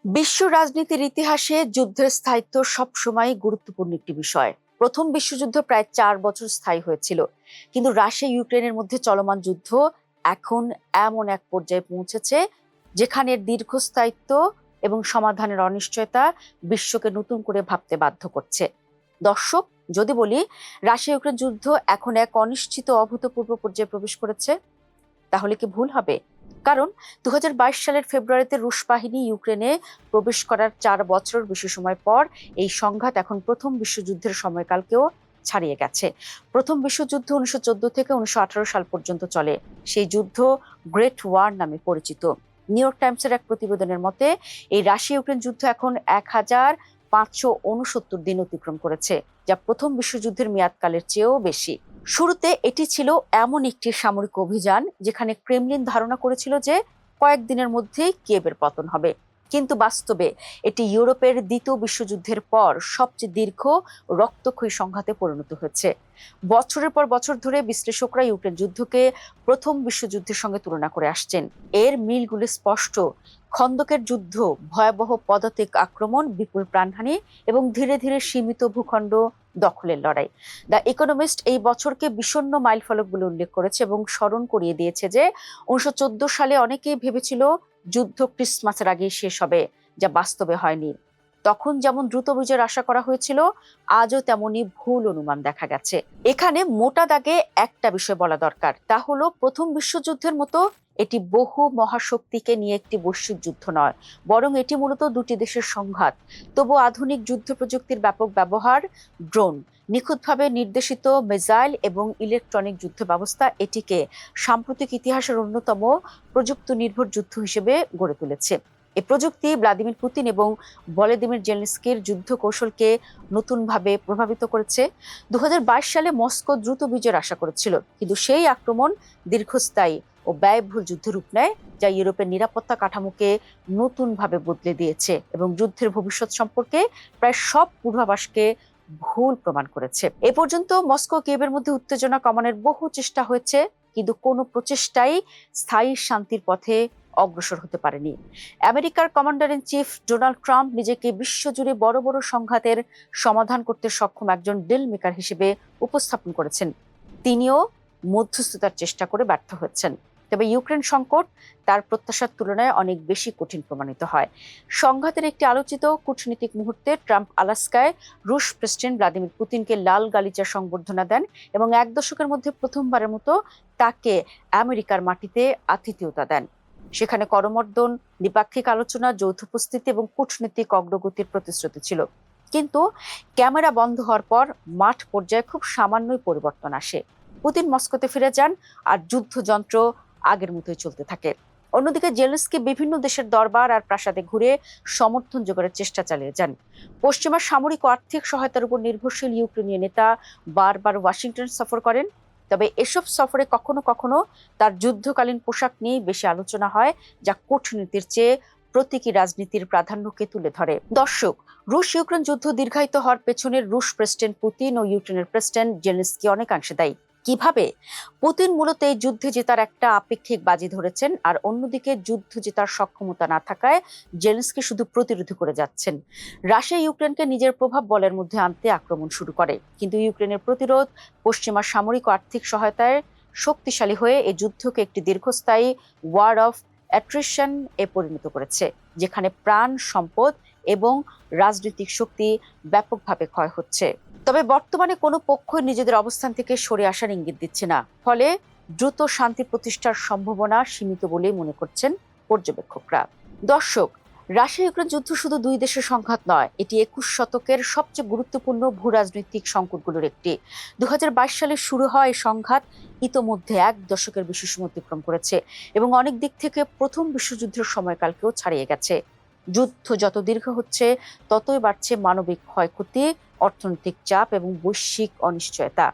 বিশ্ব রাজনীতির ইতিহাসে যুদ্ধের স্থায়িত্ব সবসময় গুরুত্বপূর্ণ একটি বিষয়। প্রথম বিশ্বযুদ্ধ প্রায় 4 বছর স্থায়ী হয়েছিল, কিন্তু রাশিয়া ইউক্রেনের মধ্যে চলমান যুদ্ধ এখন এমন এক পর্যায়ে পৌঁছেছে যেখানে দীর্ঘস্থায়িত্ব এবং সমাধানের অনিশ্চয়তা বিশ্বকে নতুন করে ভাবতে বাধ্য করছে। দর্শক, যদি বলি রাশিয়া ইউক্রেন যুদ্ধ এখন এক অনিশ্চিত অভূতপূর্ব পর্যায়ে প্রবেশ করেছে, তাহলে কি ভুল হবে? কারণ 2022 সালের ফেব্রুয়ারিতে রুশ বাহিনী ইউক্রেনে প্রবেশ করার 4 বছরের বেশি সময় পর এই সংঘাত এখন প্রথম বিশ্বযুদ্ধের সময়কালকেও ছাড়িয়ে গেছে। প্রথম বিশ্বযুদ্ধ 1914 থেকে 1918 সাল পর্যন্ত চলে। সেই যুদ্ধ গ্রেট ওয়ার নামে পরিচিত। নিউ ইয়র্ক টাইমসের এক প্রতিবেদনের মতে এই রাশিয়া ইউক্রেন যুদ্ধ এখন 1569 দিন অতিক্রম করেছে, যা প্রথম বিশ্বযুদ্ধের মেয়াদকালের চেয়েও বেশি। শুরুতে এটি ছিল এমন একটি সামরিক অভিযান যেখানে ক্রেমলিন ধারণা করেছিল যে কয়েকদিনের মধ্যেই কিয়েভের পতন হবে, কিন্তু বাস্তবে এটি ইউরোপের দ্বিতীয় বিশ্বযুদ্ধের পর সবচেয়ে দীর্ঘ রক্তক্ষয়ী সংঘাতে পরিণত হয়েছে। বছরের পর বছর ধরে বিশ্লেষকরা ইউক্রেন যুদ্ধকে প্রথম বিশ্বযুদ্ধের সঙ্গে তুলনা করে আসছেন। এর মিলগুলি স্পষ্ট। খন্দকের যুদ্ধ, ভয়াবহ পদাতিক আক্রমণ, বিপুল প্রাণহানি এবং ধীরে ধীরে সীমিত ভূখণ্ড দখলের লড়াই। দ্য ইকোনমিস্ট এই বছরকে বিষণ্ণ মাইলফলক বলে উল্লেখ করেছে এবং স্মরণ করিয়ে দিয়েছে যে 1914 সালে অনেকেই ভেবেছিল যুদ্ধ ক্রিসমাসের আগেই শেষ হবে, যা বাস্তবে হয়নি। তখন যেমন দ্রুত বিজয়ের আশা করা হয়েছিল, আজও তেমনই ভুল অনুমান দেখা গেছে। এখানে মোটা দাগে একটা বিষয় বলা দরকার, তা হলো প্রথম বিশ্বযুদ্ধের মতো এটি বহু মহাশক্তিকে নিয়ে একটি বৈশ্বিক যুদ্ধ নয়, বরং এটি মূলত দুটি দেশের সংঘাত। তবু আধুনিক যুদ্ধ প্রযুক্তির ব্যাপক ব্যবহার, ড্রোন, নিখুঁতভাবে নির্দেশিত মিসাইল এবং ইলেকট্রনিক যুদ্ধ ব্যবস্থা এটিকে সাম্প্রতিক ইতিহাসের অন্যতম প্রযুক্তি নির্ভর যুদ্ধ হিসেবে গড়ে তুলেছে। এই প্রযুক্তি ভ্লাদিমির পুতিন এবং ভলোদিমির জেলেনস্কির যুদ্ধ কৌশলকে নতুনভাবে প্রভাবিত করেছে। 2022 সালে মস্কো দ্রুত বিজয়ের আশা করেছিল, কিন্তু সেই আক্রমণ দীর্ঘস্থায়ী ও ব্যয়বহুল যুদ্ধ রূপ নেয়, যা ইউরোপের নিরাপত্তা কাঠামোকে নতুনভাবে বদলে দিয়েছে এবং যুদ্ধের ভবিষ্যৎ সম্পর্কে প্রায় সব পূর্বাভাসকে ভুল প্রমাণ করেছে। এ পর্যন্ত মস্কো কিয়েভের মধ্যে উত্তেজনা কমানোর বহু চেষ্টা হয়েছে, কিন্তু কোনো প্রচেষ্টাই স্থায়ী শান্তির পথে অগ্রসর হতে পারেনি। আমেরিকার commander in chief Donald Trump নিজেকে বিশ্বজুড়ে বড় বড় সংঘাতের সমাধান করতে সক্ষম একজন ডিল মেকার হিসেবে উপস্থাপন করেছেন। তিনিও মধ্যস্থতার চেষ্টা করে ব্যর্থ হয়েছেন। তবে ইউক্রেন সংকট তার প্রত্যাশার তুলনায় অনেক বেশি কঠিন প্রমাণিত হয়। সংঘাতের একটি আলোচিত কূটনীতিক মুহূর্তে ট্রাম্প আলাস্কায় রুশ প্রেসিডেন্ট ভ্লাদিমির পুতিনকে লাল গালিচার সংবর্ধনা দেন এবং 1 দশকের মধ্যে প্রথমবারের মতো তাকে আমেরিকার মাটিতে আতিথেয়তা দেন। সেখানে করমর্দন, দ্বিপাক্ষিক আলোচনা, যৌথ উপস্থিতি এবং কূটনৈতিক অগ্রগতির প্রতিশ্রুতি ছিল। কিন্তু ক্যামেরা বন্ধ হওয়ার পর মাঠ পর্যায়ে খুব সামান্যই পরিবর্তন আসে। পুতিন মস্কোতে ফিরে যান আর যুদ্ধযন্ত্র আগের মতোই চলতে থাকে। অন্যদিকে জেলেনস্কি বিভিন্ন দেশের দরবার আর প্রাসাদে ঘুরে সমর্থন জোগাড়ের চেষ্টা চালিয়ে যান। পশ্চিমা সামরিক ও আর্থিক সহায়তার উপর নির্ভরশীল ইউক্রেনীয় নেতা বারবার ওয়াশিংটন সফর করেন। তবে এসব সফরে কখনো কখনো তার যুদ্ধকালীন পোশাক নিয়ে বেশি আলোচনা হয়, যা কূটনীতির চেয়ে প্রতীকী রাজনীতির প্রাধান্যকে তুলে ধরে। দর্শক, রুশ ইউক্রেন যুদ্ধ দীর্ঘায়িত হওয়ার পেছনে রুশ প্রেসিডেন্ট পুতিন ও ইউক্রেনের প্রেসিডেন্ট জেলেনস্কি অনেকাংশে দায়ী। কিভাবে? পুতিন মূলত এই যুদ্ধে জেতার একটা আপেক্ষিক বাজি ধরেছেন, আর অন্যদিকে যুদ্ধ জেতার সক্ষমতা না থাকায় জেলেনস্কি শুধু প্রতিরোধ করে যাচ্ছেন। রাশিয়া ইউক্রেনকে নিজের প্রভাব বলের মধ্যে আনতে আক্রমণ শুরু করে, কিন্তু ইউক্রেনের প্রতিরোধ, পশ্চিমা সামরিক ও আর্থিক সহায়তায় শক্তিশালী হয়ে এই যুদ্ধকে একটি দীর্ঘস্থায়ী ওয়ার অফ অ্যাট্রিশন এ পরিণত করেছে, যেখানে প্রাণ, সম্পদ এবং রাজনৈতিক শক্তি ব্যাপকভাবে ক্ষয় হচ্ছে। তবে বর্তমানে কোনো পক্ষই নিজেদের অবস্থান থেকে সরে আসার ইঙ্গিত দিচ্ছে না, ফলে দ্রুত শান্তি প্রতিষ্ঠার সম্ভাবনা সীমিত বলেই মনে করছেন পর্যবেক্ষকরা। দর্শক, রাশিয়া ইউক্রেন যুদ্ধ শুধু দুই দেশের সংঘাত নয়, এটি 21 শতকের সবচেয়ে গুরুত্বপূর্ণ ভূরাজনৈতিক সংকটগুলোর একটি। 2022 সালে শুরু হয় এই সংঘাত ইতোমধ্যে 1 দশকের বেশি সময় অতিক্রম করেছে এবং অনেক দিক থেকে প্রথম বিশ্বযুদ্ধের সময়কালকেও ছাড়িয়ে গেছে। যুদ্ধ যত দীর্ঘ হচ্ছে, ততই বাড়ছে মানবিক ক্ষয়ক্ষতি, অর্থনৈতিক চাপ এবং বৈশ্বিক অনিশ্চয়তা।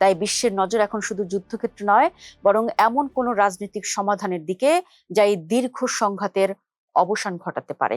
তাই বিশ্বের নজর এখন শুধু যুদ্ধক্ষেত্রে নয়, বরং এমন কোনো রাজনৈতিক সমাধানের দিকে যা এই দীর্ঘ সংঘাতের অবসান ঘটাতে পারে।